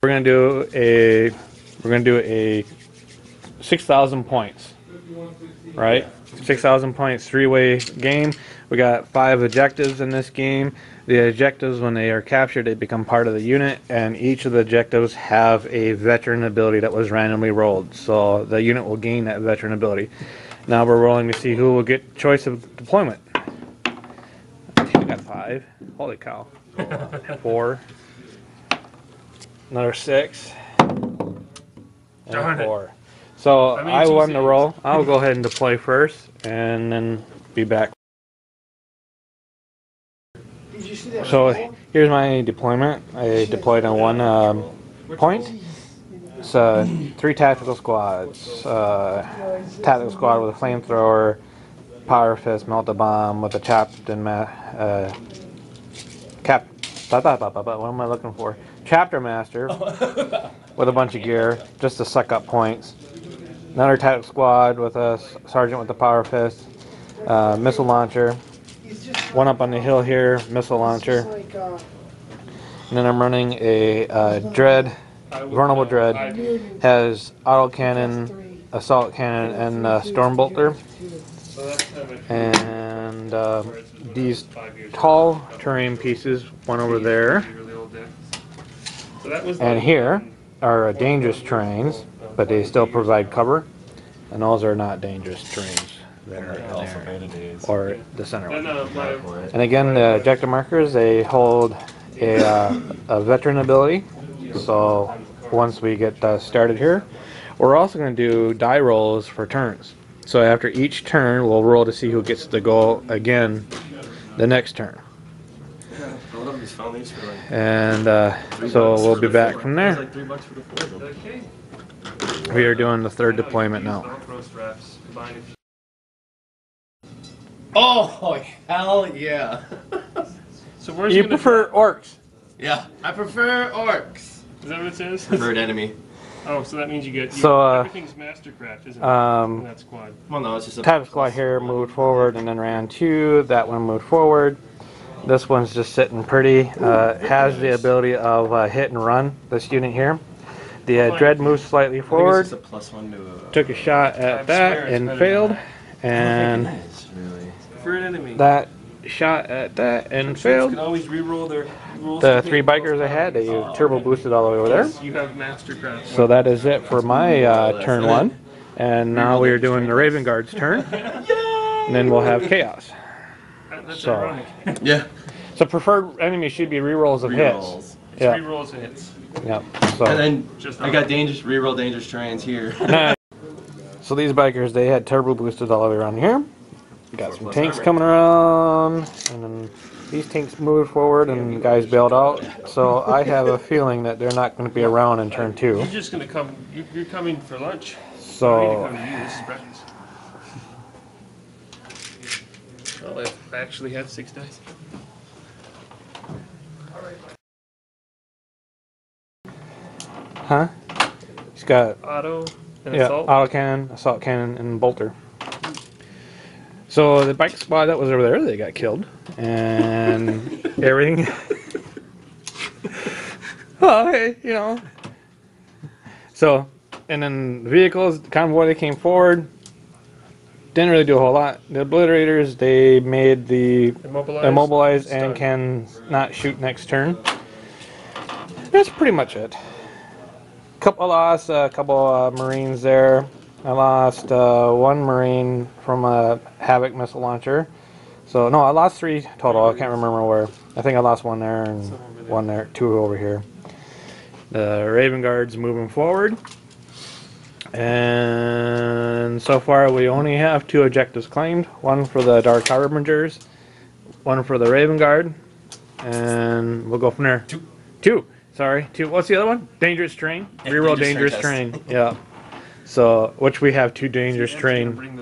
We're gonna do a 6,000 points, right? 6,000 points, three-way game. We got 5 objectives in this game. The objectives, when they are captured, they become part of the unit, and each of the objectives have a veteran ability that was randomly rolled. So the unit will gain that veteran ability. Now we're rolling to see who will get choice of deployment. I think we got 5. Holy cow. 4. Another 6. And 4. So I won the roll. I'll go ahead and deploy first, and then be back. So here's my deployment. I deployed on 1 point. So 3 tactical squads. Tactical squad with a flamethrower, power fist, melt a bomb with a what am I looking for? Chapter master with a bunch of gear just to suck up points. Another tactical squad with a sergeant with the power fist, missile launcher. One up on the hill here, missile launcher. And then I'm running a dread, vulnerable dread. Has autocannon, assault cannon, and storm bolter. And these tall terrain pieces, one over there. And here are dangerous terrains, but they still provide cover. And those are not dangerous terrains. There, or the center one. And again, the objective markers, they hold a veteran ability. So once we get started here, we're also going to do die rolls for turns. So after each turn, we'll roll to see who gets to go again the next turn. And so we'll be back from there. We are doing the 3rd deployment now. Oh, hell yeah. So where's you prefer orcs? Yeah, I prefer orcs. Is that what it says? Preferred enemy. Oh, so that means you get everything's mastercraft, isn't it? In that squad. Well, no, it's just a type of squad here moved forward and then ran 2. That one moved forward. This one's just sitting pretty. Has the ability of hit and run. This unit here. The dread moves slightly forward. A +1 to Took a shot at that and failed. And that shot at that and failed. Can always re-roll their rules. The 3 bikers I had, they turbo boosted all the way over there. You have mastercraft. So that is it for my turn 1. And now we are doing the Raven Guard's turn. And then we'll have chaos. That's ironic. Yeah. So preferred enemy should be rerolls of hits. Yeah. Re-rolls and hits. Yep. So. And then I got reroll dangerous terrains here. So these bikers, they had turbo boosted all the way around here. Got some tanks coming around, and then these tanks moved forward and guys bailed out. So I have a feeling that they're not going to be around in turn 2. You're just going to come, you're coming for lunch. So. This is practice. Well, I actually have 6 dice. Huh? He's got auto and assault. Auto cannon, assault cannon, and bolter. So the bike squad that was over there, they got killed, and everything. Well, hey, you know. So, and then the vehicles, the convoy, they came forward. Didn't really do a whole lot. The obliterators, they made the immobilized and can not shoot next turn. That's pretty much it. I lost a couple Marines there. I lost 1 Marine from a Havoc missile launcher. So no, I lost 3 total. I can't remember where. I think I lost 1 there and 1 there, 2 over here. The Raven Guard's moving forward. And so far we only have 2 objectives claimed. 1 for the Dark Harbengers, 1 for the Raven Guard, and we'll go from there. 2. Sorry, 2. What's the other one? Dangerous terrain. Reroll dangerous terrain. Yeah. So, which we have 2 dangerous terrain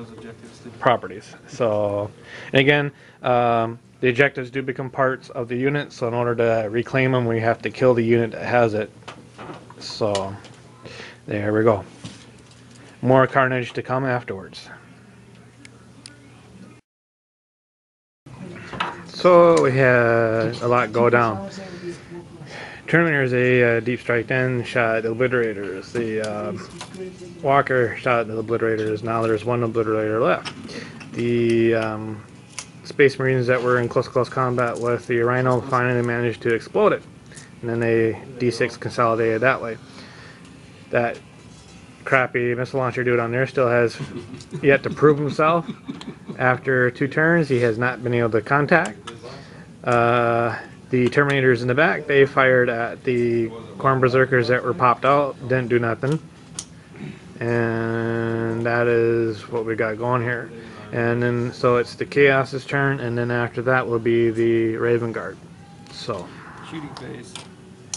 properties. So, and again, the objectives do become parts of the unit. So, in order to reclaim them, we have to kill the unit that has it. So, there we go. More carnage to come afterwards. So we had a lot go down. Terminators, they deep strike in, shot at the Obliterators. The Walker shot at the Obliterators. Now there's one Obliterator left. The Space Marines that were in close combat with the Rhino finally managed to explode it. And then they D6 consolidated that way. That crappy missile launcher dude on there still has yet to prove himself. After 2 turns, he has not been able to contact. The Terminators in the back, they fired at the Corn Berserkers that were popped out, didn't do nothing. And that is what we got going here. And then, so it's the Chaos's turn, and then after that will be the Raven Guard. So, Shooting phase.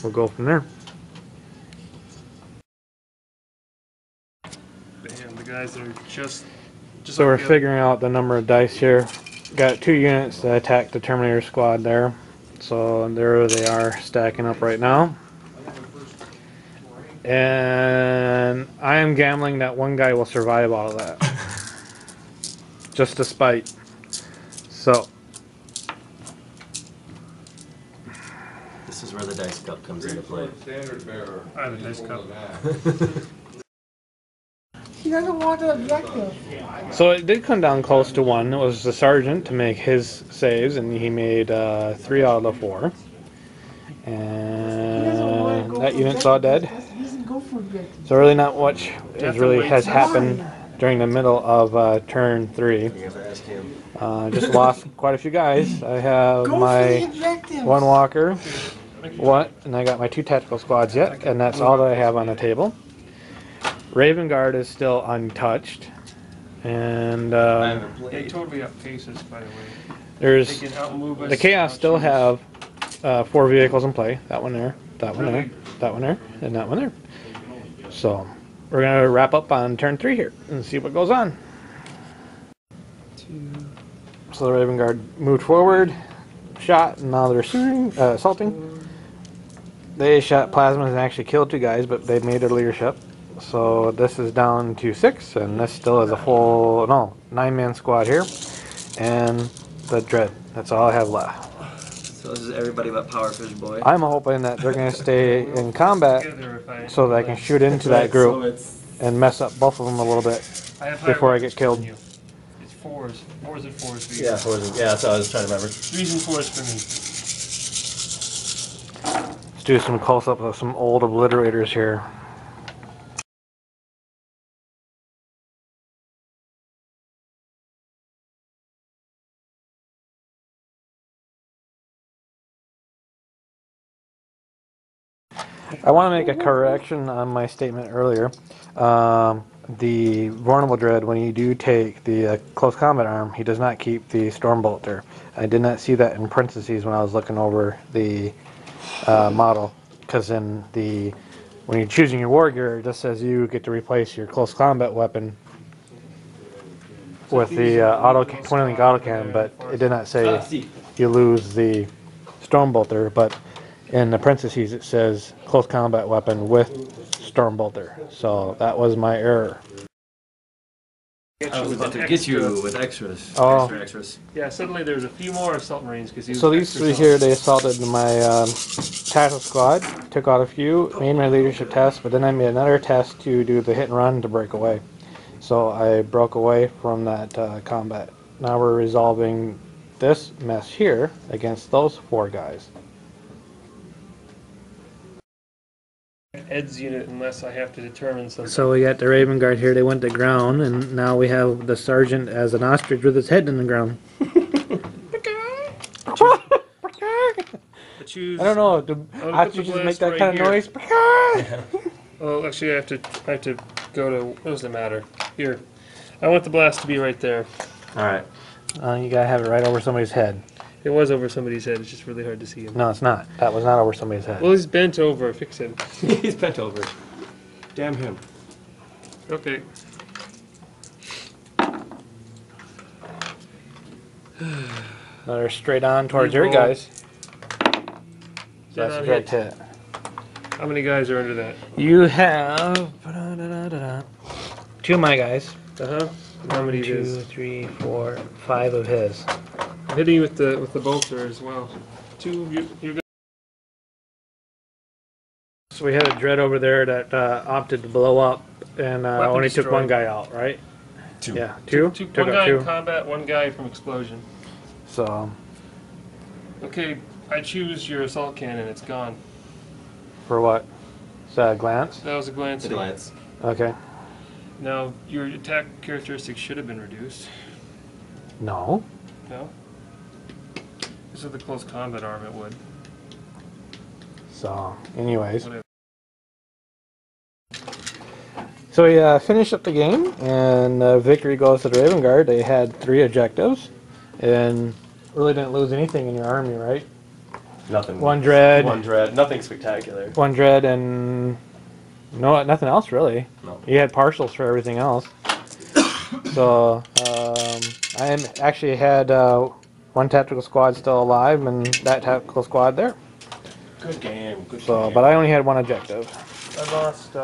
We'll go from there. Bam, the guys are just So we're figuring out the number of dice here. Got 2 units that attack the Terminator squad there. So there they are stacking up right now. And I am gambling that one guy will survive all of that. Just to spite. So. This is where the dice cup comes into play. I have a dice cup. He doesn't want the objective. So it did come down close to 1. It was the sergeant to make his saves, and he made 3 out of the 4. And that unit's all dead. So really not much has happened during the middle of turn 3. Just lost quite a few guys. I have my 1 walker, and I got my 2 tactical squads yet, and that's all that I have on the table. Raven Guard is still untouched, and They totally outpace us, by the way. there's They can outmove us. the Chaos still have 4 vehicles in play. That one there, that one there, that one there, and that one there. So we're gonna wrap up on turn 3 here and see what goes on. So the Raven Guard moved forward, shot, and now they're assaulting. They shot plasmas and actually killed 2 guys, but they made their leadership. So this is down to 6, and this still is a full 9-man squad here, and the Dread. That's all I have left. So this is everybody but Powerfish Boy. I'm hoping that they're going to stay in combat so that I can shoot into that group and mess up both of them a little bit before I get killed. It's 4s. 4s and 4s for you. Yeah, 4s. Yeah, that's what I was trying to remember. 3s and 4s for me. Let's do some close-up of some old Obliterators here. I want to make a correction on my statement earlier. The Vulnerable Dread, when you do take the close combat arm, he does not keep the Stormbolter. I did not see that in parentheses when I was looking over the model, because when you're choosing your war gear, it just says you get to replace your close combat weapon with the twin-link autocannon, but it did not say you lose the Stormbolter, but in the parentheses it says close combat weapon with Stormbolter. So that was my error. I was about to get you with extras. Oh. Extras. Yeah, suddenly there's a few more Assault Marines. So these 3 here, they assaulted my tactical squad, took out a few, made my leadership test, but then I made another test to do the hit and run to break away. So I broke away from that combat. Now we're resolving this mess here against those 4 guys. Ed's unit unless I have to determine something. So we got the Raven Guard here, they went to ground, and now we have the sergeant as an ostrich with his head in the ground. Choose, I don't know, do ostriches make that kind of noise? Oh, actually I have to go to, what does it matter? Here. I want the blast to be right there. Alright. You gotta have it right over somebody's head. It was over somebody's head, it's just really hard to see him. No, it's not. That was not over somebody's head. Well, he's bent over, fix him. He's bent over. Damn him. Okay. They're straight on towards your guys. Dead That's on a direct hit. hit. How many guys are under that? You have 2 of my guys. Uh-huh. How many of 2, his? 3, 4, 5 of his. I'm hitting you with the bolter as well. 2 of you. So we had a dread over there that opted to blow up, and Weapon only took one destroyed. guy out, right? 2. Yeah, two. Two, Took one out guy in two. combat, one guy from explosion. So Okay, I choose your assault cannon. It's gone. for what? Is that a glance? That was a glance. At a glance. Okay. Now your attack characteristics should have been reduced. No. No. This is the close combat arm. It would. So, anyways. Whatever. So we finished up the game, and victory goes to the Raven Guard. They had 3 objectives, and really didn't lose anything in your army, right? Nothing. One dread. One dread. Nothing spectacular. One dread, and nothing else really. No. You had partials for everything else. So I actually had one tactical squad still alive, and that tactical squad there. Good game. Good So, game. but I only had one objective. I lost.